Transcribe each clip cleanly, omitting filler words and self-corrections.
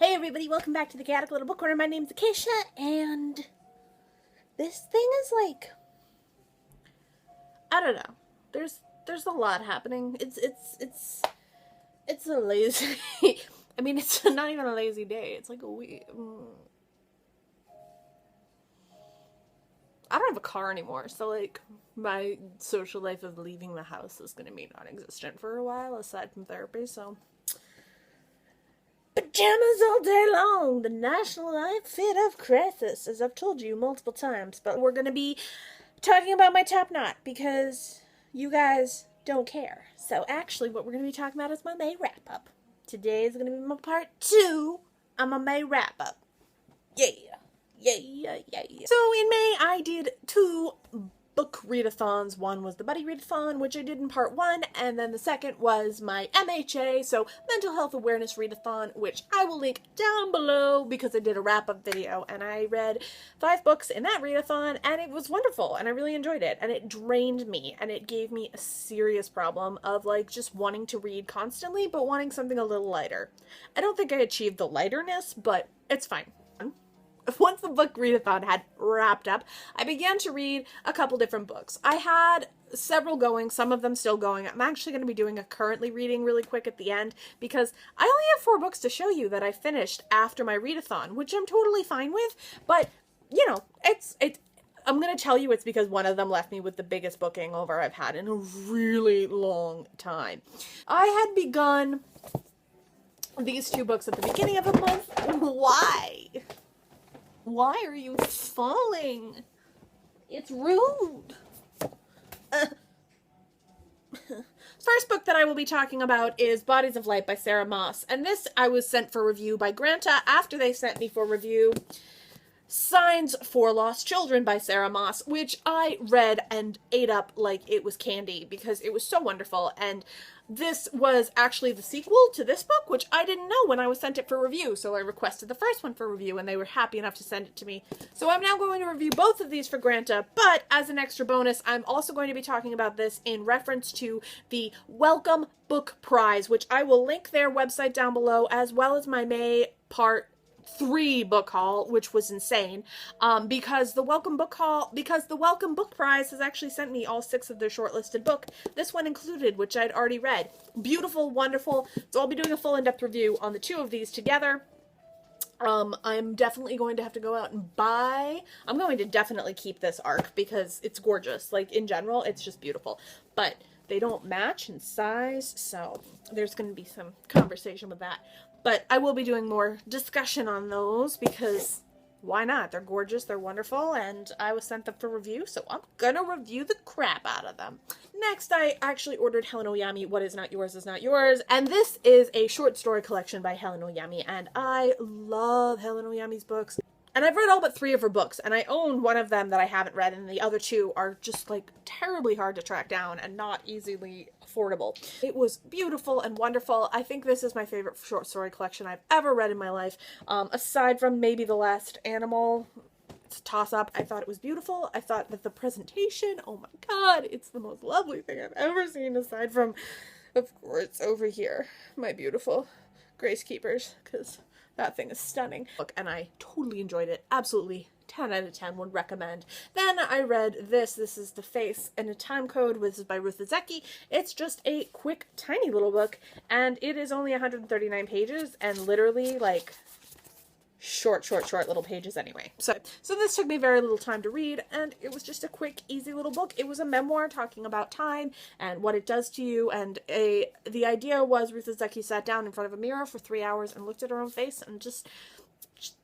Hey everybody, welcome back to the Chaotic Little Book Corner. My name's Acacia, and this thing is like, I don't know. There's a lot happening. It's a lazy. I mean, it's not even a lazy day. It's like a week. I don't have a car anymore, so like my social life of leaving the house is gonna be non-existent for a while, aside from therapy. So pajamas all day long, the national outfit of crisis, as I've told you multiple times. But we're gonna be talking about my top knot because you guys don't care. So actually, what we're gonna be talking about is my May wrap up. Today is gonna be my part 2 on my May wrap up. Yeah. So in May, I did 2 book readathons. One was the Buddy Readathon, which I did in part 1, and then the second was my MHA, so Mental Health Awareness Readathon, which I will link down below because I did a wrap-up video, and I read 5 books in that readathon, and it was wonderful, and I really enjoyed it, and it drained me, and it gave me a serious problem of, like, just wanting to read constantly, but wanting something a little lighter. I don't think I achieved the lighterness, but it's fine. Once the book readathon had wrapped up, I began to read a couple different books. I had several going, some of them still going. I'm actually going to be doing a currently reading really quick at the end because I only have 4 books to show you that I finished after my readathon, which I'm totally fine with, but, you know, I'm going to tell you it's because one of them left me with the biggest book hangover I've had in a really long time. I had begun these 2 books at the beginning of the month. Why? Why are you falling? It's rude. First book that I will be talking about is Bodies of Light by Sarah Moss. And this I was sent for review by Granta after they sent me for review Signs for Lost Children by Sarah Moss, which I read and ate up like it was candy because it was so wonderful. And this was actually the sequel to this book, which I didn't know when I was sent it for review, so I requested the first one for review, and they were happy enough to send it to me. So I'm now going to review both of these for Granta, but as an extra bonus, I'm also going to be talking about this in reference to the Welcome Book Prize, which I will link their website down below, as well as my May Part 3 book haul, which was insane, because the Welcome Book Prize has actually sent me all 6 of their shortlisted book, this one included, which I'd already read. Beautiful, wonderful. So I'll be doing a full in-depth review on the 2 of these together. I'm definitely going to have to go out and buy. I'm going to definitely keep this arc because it's gorgeous. Like, in general, it's just beautiful. But they don't match in size, so there's going to be some conversation with that. But I will be doing more discussion on those because why not? They're gorgeous, they're wonderful, and I was sent them for review, so I'm gonna review the crap out of them. Next, I actually ordered Helen Oyami, What Is Not Yours Is Not Yours, and this is a short story collection by Helen Oyami, and I love Helen Oyami's books. And I've read all but 3 of her books, and I own one of them that I haven't read, and the other 2 are just, like, terribly hard to track down and not easily affordable. It was beautiful and wonderful. I think this is my favorite short story collection I've ever read in my life, aside from maybe The Last Animal. It's a toss-up. I thought it was beautiful. I thought that the presentation, oh my god, it's the most lovely thing I've ever seen, aside from, of course, over here, my beautiful Grace Keepers, because that thing is stunning. And I totally enjoyed it. Absolutely 10 out of 10 would recommend. Then I read this. This is The Face in a Time Code. This is by Ruth Ozeki. It's just a quick, tiny little book, and it is only 139 pages, and literally, like, short little pages anyway. So this took me very little time to read, and it was just a quick, easy little book. It was a memoir talking about time and what it does to you, and the idea was Ruth Ozeki sat down in front of a mirror for 3 hours and looked at her own face, and just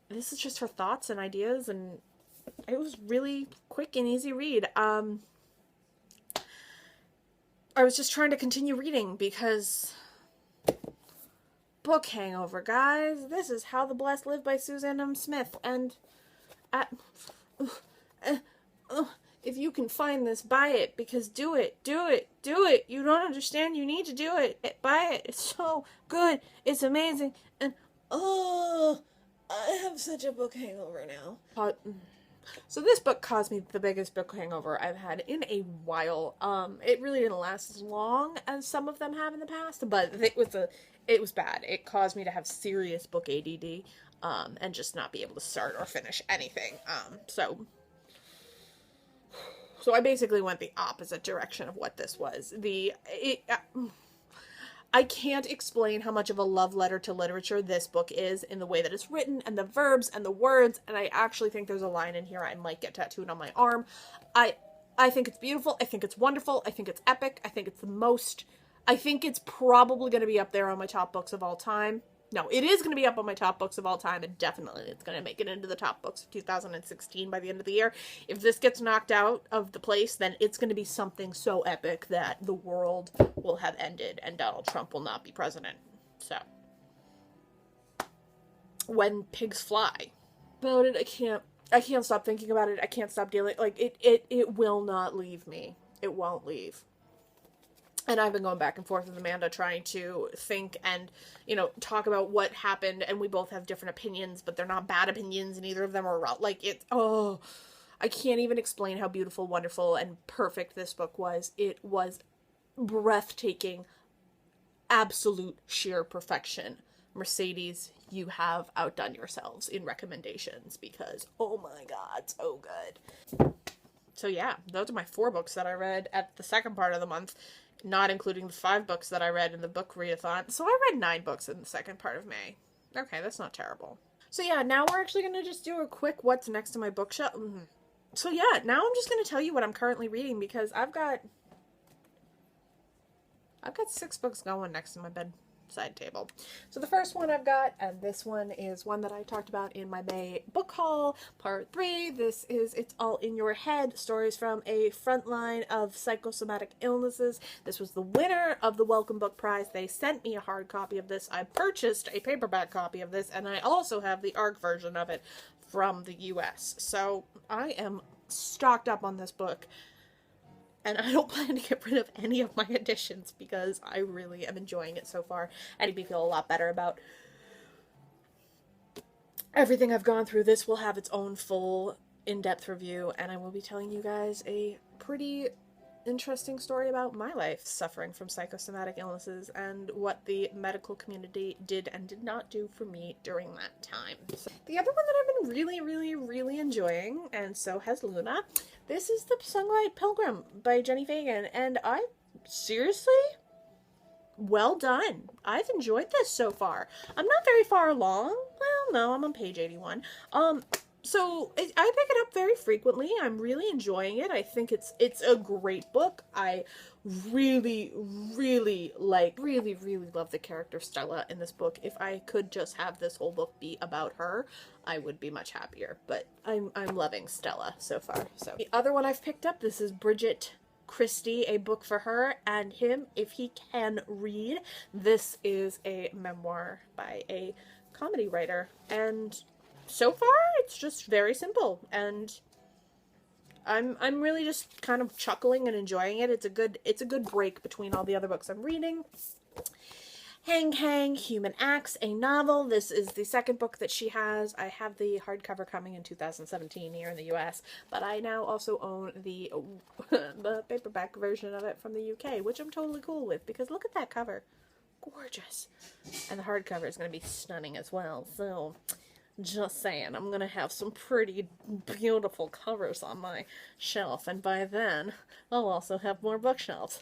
this is just her thoughts and ideas, and it was really quick and easy read. I was just trying to continue reading because book hangover, guys. This is How the Blessed Live by Suzanne M. Smith, and if you can find this, buy it, because do it. You don't understand, you need to do it. Buy it. It's so good. It's amazing. And oh, I have such a book hangover now. So this book caused me the biggest book hangover I've had in a while. It really didn't last as long as some of them have in the past, but it was bad. It caused me to have serious book ADD, and just not be able to start or finish anything. So I basically went the opposite direction of what this was. I can't explain how much of a love letter to literature this book is in the way that it's written and the verbs and the words, and I actually think there's a line in here I might get tattooed on my arm. I think it's beautiful. I think it's wonderful. I think it's epic. I think it's probably going to be up there on my top books of all time. No, it is going to be up on my top books of all time, and definitely it's going to make it into the top books of 2016 by the end of the year. If this gets knocked out of the place, then it's going to be something so epic that the world will have ended and Donald Trump will not be president. So, When Pigs Fly. About it, I can't stop thinking about it. I can't stop dealing, like, it will not leave me. It won't leave. And I've been going back and forth with Amanda trying to think and, talk about what happened, and we both have different opinions, but they're not bad opinions, and either of them are, like, I can't even explain how beautiful, wonderful, and perfect this book was. It was breathtaking, absolute sheer perfection. Mercedes, you have outdone yourselves in recommendations, because, oh my god, so good. So yeah, those are my 4 books that I read at the second part of the month, not including the 5 books that I read in the book readathon. So I read 9 books in the second part of May. Okay, that's not terrible. So yeah, now we're actually going to just do a quick what's next to my bookshelf. So yeah, now I'm just going to tell you what I'm currently reading, because I've got 6 books going next to my bedside table. So the first one I've got, and this one is one that I talked about in my May book haul, part 3. This is It's All in Your Head, stories from a frontline of psychosomatic illnesses. This was the winner of the Welcome Book Prize. They sent me a hard copy of this. I purchased a paperback copy of this, and I also have the ARC version of it from the US. So I am stocked up on this book. And I don't plan to get rid of any of my editions, because I really am enjoying it so far. And it made me feel a lot better about everything I've gone through. This will have its own full in-depth review, and I will be telling you guys a pretty interesting story about my life suffering from psychosomatic illnesses and what the medical community did and did not do for me during that time. So, the other one that I've been really, really, really enjoying, and so has Luna, this is The Sunlight Pilgrim by Jenny Fagan, and seriously, well done. I've enjoyed this so far. I'm not very far along. Well, no, I'm on page 81. So I pick it up very frequently. I'm really enjoying it. I think it's a great book. I really, really love the character Stella in this book. If I could just have this whole book be about her, I would be much happier. But I'm loving Stella so far. So the other one I've picked up, this is Bridget Christie, a book for her and him if he can read. This is a memoir by a comedy writer, and so far it's just very simple, and I'm really just kind of chuckling and enjoying it. It's a good break between all the other books I'm reading. Hang Hang, Human Acts, a novel. This is the second book that she has. I have the hardcover coming in 2017 here in the US, but I now also own the paperback version of it from the UK, which I'm totally cool with, because look at that cover. Gorgeous. And the hardcover is going to be stunning as well, so just saying, I'm going to have some pretty beautiful covers on my shelf, and by then, I'll also have more bookshelves.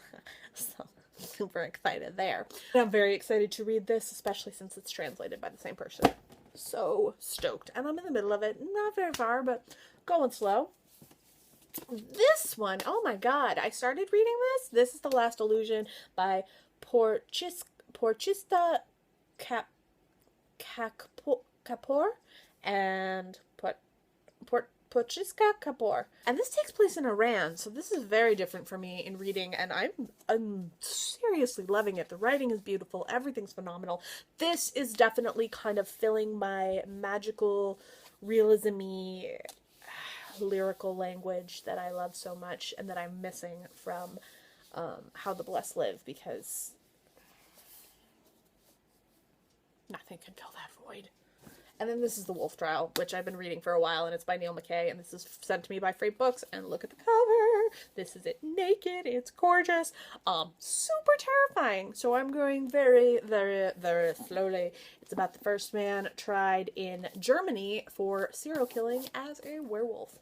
So, super excited there. I'm very excited to read this, especially since it's translated by the same person. So stoked. And I'm in the middle of it. Not very far, but going slow. This one, oh my god, I started reading this. This is The Last Illusion by Porchista Kapoor and Porchista Kapoor. And this takes place in Iran, so this is very different for me in reading, and I'm seriously loving it. The writing is beautiful, everything's phenomenal. This is definitely kind of filling my magical, realism-y, lyrical language that I love so much and that I'm missing from How the Blessed Live, because nothing can fill that void. And then this is The Wolf Trial, which I've been reading for a while, and it's by Neil McKay, and this is sent to me by Freight Books, and look at the cover! This is it naked, it's gorgeous, super terrifying, so I'm going very, very, very slowly. It's about the first man tried in Germany for serial killing as a werewolf.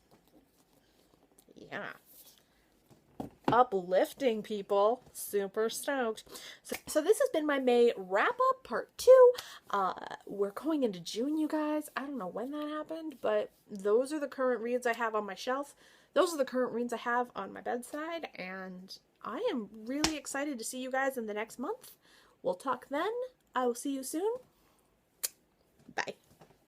Yeah. Uplifting, people. Super stoked. So this has been my May wrap-up, part 2. We're going into June, you guys. I don't know when that happened, but those are the current reads I have on my shelf. Those are the current reads I have on my bedside, and I am really excited to see you guys in the next month. We'll talk then. I will see you soon. Bye.